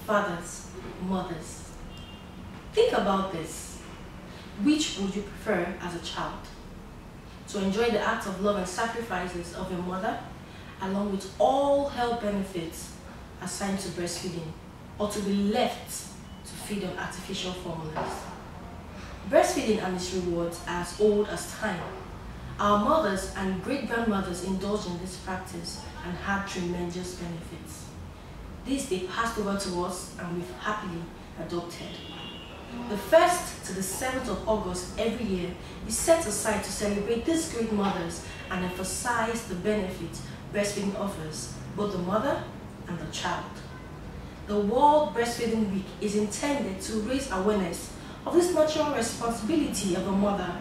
fathers, mothers. Think about this. Which would you prefer as a child? To enjoy the acts of love and sacrifices of your mother, along with all health benefits assigned to breastfeeding, or to be left to feed on artificial formulas? Breastfeeding and its rewards are as old as time. Our mothers and great-grandmothers indulged in this practice and had tremendous benefits. This they passed over to us and we've happily adopted. The 1st to the 7th of August every year is set aside to celebrate these great mothers and emphasize the benefit breastfeeding offers both the mother and the child. The World Breastfeeding Week is intended to raise awareness of this natural responsibility of a mother.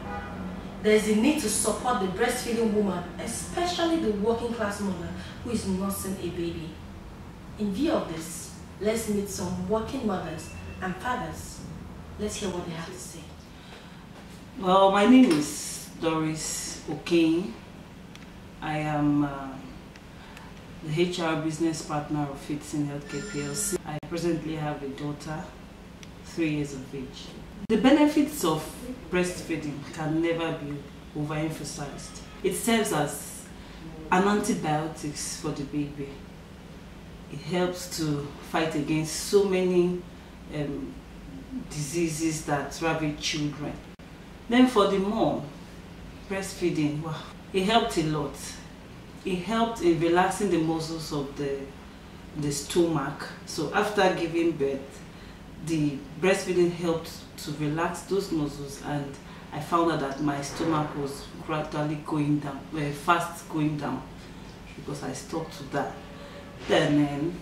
There is a need to support the breastfeeding woman, especially the working class mother who is nursing a baby. In view of this, let's meet some working mothers and fathers. Let's hear what they have to say. Well, my name is Doris Okane. I am the HR business partner of Fidson Healthcare PLC. I presently have a daughter, 3 years of age. The benefits of breastfeeding can never be overemphasized. It serves as an antibiotics for the baby. It helps to fight against so many diseases that ravage children. Then for the mom, breastfeeding, wow, it helped a lot. It helped in relaxing the muscles of the stomach. So after giving birth, the breastfeeding helped to relax those muscles, and I found out that my stomach was gradually going down, fast going down, because I stuck to that. Then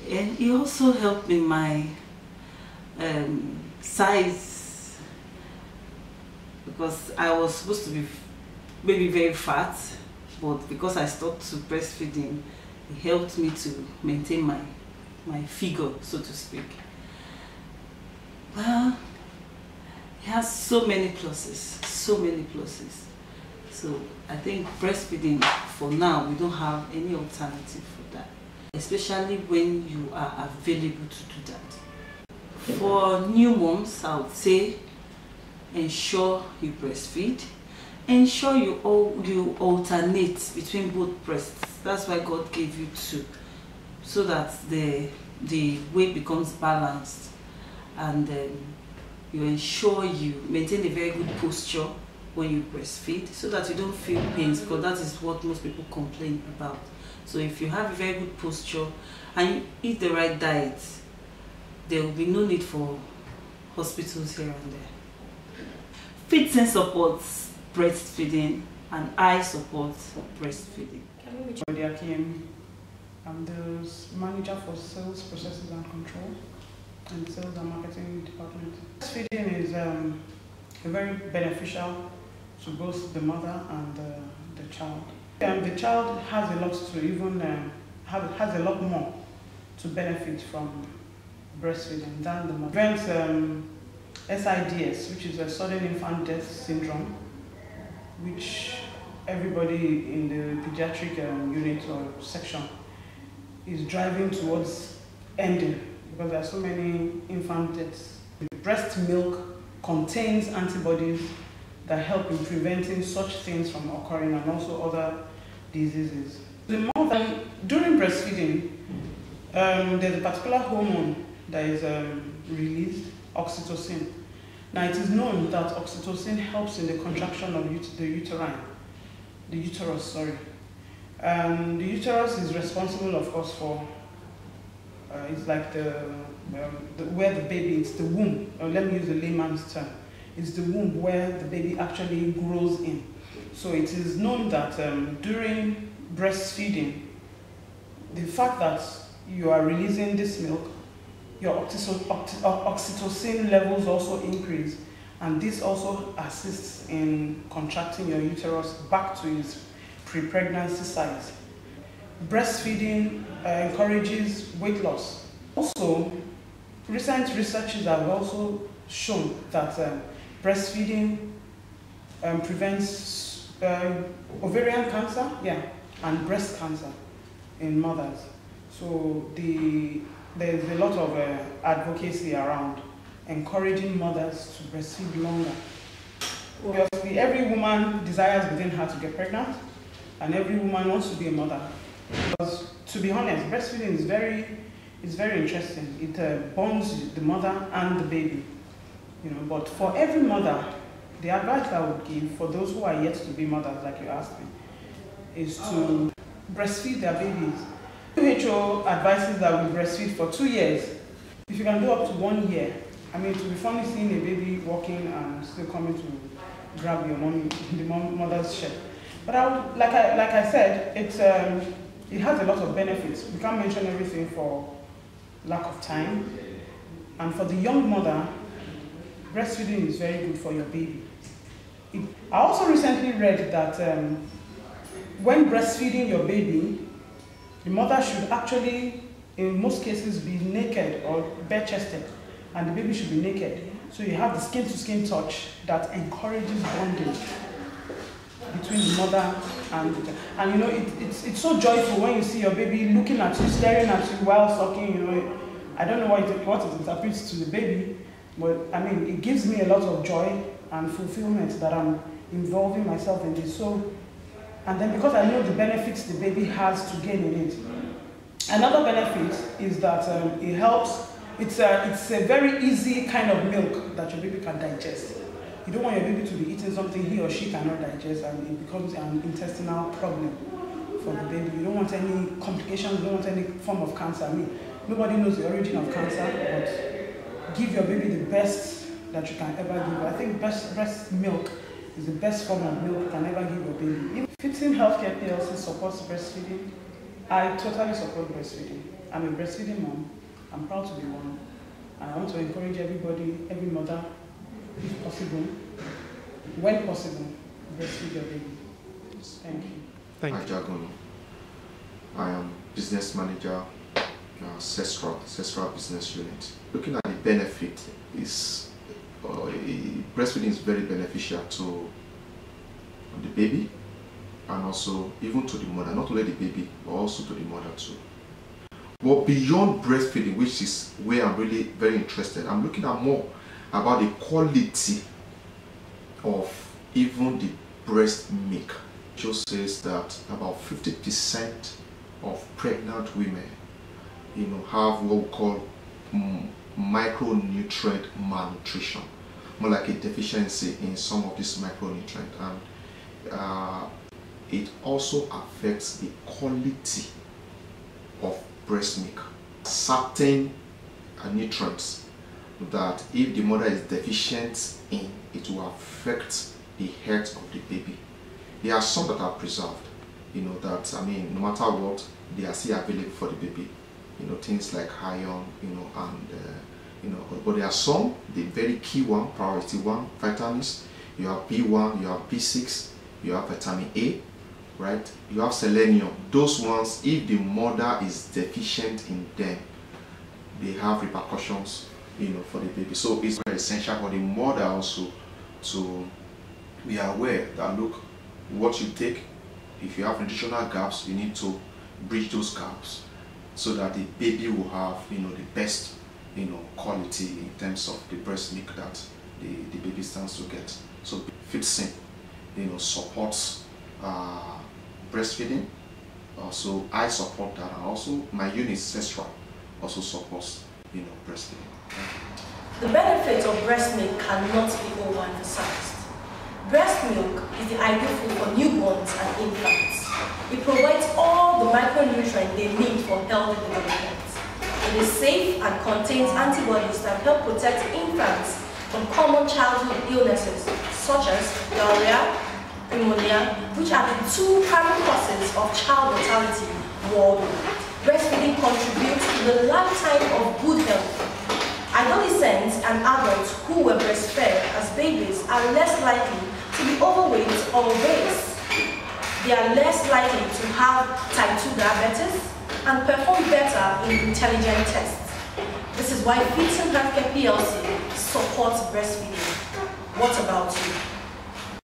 and it also helped in my size, because I was supposed to be maybe very fat, but because I stuck to breastfeeding, it helped me to maintain my figure, so to speak. Well, it has so many pluses, so many pluses. So I think breastfeeding, for now, we don't have any alternative for that, especially when you are available to do that. For new moms, I would say ensure you breastfeed. Ensure you alternate between both breasts. That's why God gave you two, so that the weight becomes balanced, and you ensure you maintain a very good posture when you breastfeed, so that you don't feel pains, because that is what most people complain about. So if you have a very good posture and you eat the right diet, there will be no need for hospitals here and there. Fidson supports breastfeeding, and I support breastfeeding. I'm the manager for sales, processes and control in the sales and marketing department. Breastfeeding is very beneficial to both the mother and the child. The child has a lot to even has a lot more to benefit from breastfeeding than the mother. Prevents SIDS, which is a sudden infant death syndrome, which everybody in the pediatric unit or section is driving towards ending, because there are so many infant deaths. Breast milk contains antibodies that help in preventing such things from occurring, and also other diseases. The mother, during breastfeeding, there's a particular hormone that is released, oxytocin. Now it is known that oxytocin helps in the contraction of the uterus. The uterus is responsible, of course, for it's like where the baby, it's the womb. Let me use the layman's term. It's the womb where the baby actually grows in. So it is known that during breastfeeding, the fact that you are releasing this milk, your oxytocin levels also increase, and this also assists in contracting your uterus back to its pre-pregnancy size. Breastfeeding encourages weight loss. Also, recent researches have also shown that breastfeeding prevents ovarian cancer, and breast cancer in mothers. So the there's a lot of advocacy around encouraging mothers to breastfeed longer. Obviously, every woman desires within her to get pregnant, and every woman wants to be a mother. Because, to be honest, breastfeeding is very interesting. It bonds the mother and the baby. You know, but for every mother, the advice I would give for those who are yet to be mothers, like you asked me, is to breastfeed their babies. WHO advises that we breastfeed for 2 years. If you can do up to 1 year, I mean, it will be funny seeing a baby walking and still coming to grab your mommy, the mother's shirt. But like I said, it has a lot of benefits. We can't mention everything for lack of time. And for the young mother, breastfeeding is very good for your baby. I also recently read that when breastfeeding your baby, the mother should actually, in most cases, be naked or bare-chested, and the baby should be naked. So you have the skin-to-skin touch that encourages bonding between the mother and the child. And you know, it's so joyful when you see your baby looking at you, staring at you while sucking. You know, I don't know what it interprets to the baby, but I mean, it gives me a lot of joy and fulfillment that I'm involving myself in this. So, and then because I know the benefits the baby has to gain in it. Another benefit is that it helps. It's a very easy kind of milk that your baby can digest. You don't want your baby to be eating something he or she cannot digest, and it becomes an intestinal problem for the baby. You don't want any complications, you don't want any form of cancer. I mean, nobody knows the origin of cancer, but give your baby the best that you can ever give. I think breast milk is the best form of milk you can ever give your baby. If Fidson Healthcare PLC supports breastfeeding, I totally support breastfeeding. I'm a breastfeeding mom. I'm proud to be one. And I want to encourage everybody, every mother, if possible, when possible, breastfeed your baby. Thank you. Thank you. Jagono. I am business manager, Sestra Business Unit. Looking at the benefit, breastfeeding is very beneficial to the baby and also even to the mother, not only the baby, but also to the mother too. But beyond breastfeeding, which is where I'm really very interested, I'm looking at more about the quality of even the breast milk. Joe says that about 50% of pregnant women, you know, have what we call micronutrient malnutrition, more like a deficiency in some of these micronutrients, and it also affects the quality of breast milk. Certain nutrients that if the mother is deficient in, it will affect the health of the baby. There are some that are preserved, you know, that, I mean, no matter what, they are still available for the baby. You know, things like iron, you know, and, you know, but there are some, the very key one, priority one, vitamins. You have B1, you have B6, you have vitamin A, right? You have selenium. Those ones, if the mother is deficient in them, they have repercussions, you know, for the baby. So it's very essential for the mother also to be aware that, look, what you take, if you have nutritional gaps, you need to bridge those gaps so that the baby will have, you know, the best, you know, quality in terms of the breast milk that the baby stands to get. So Fidson, you know, supports breastfeeding. So I support that, and also my unit Sestra also supports, you know, breastfeeding. The benefits of breast milk cannot be overemphasized. Breast milk is the ideal food for newborns and infants. It provides all the micronutrients they need for healthy development. It is safe and contains antibodies that help protect infants from common childhood illnesses such as diarrhea, pneumonia, which are the two primary causes of child mortality worldwide. Breastfeeding contributes to the lifetime of good health. Adolescents and adults who were breastfed as babies are less likely to be overweight or obese. They are less likely to have type 2 diabetes and perform better in intelligence tests. This is why Fidson Healthcare PLC supports breastfeeding. What about you?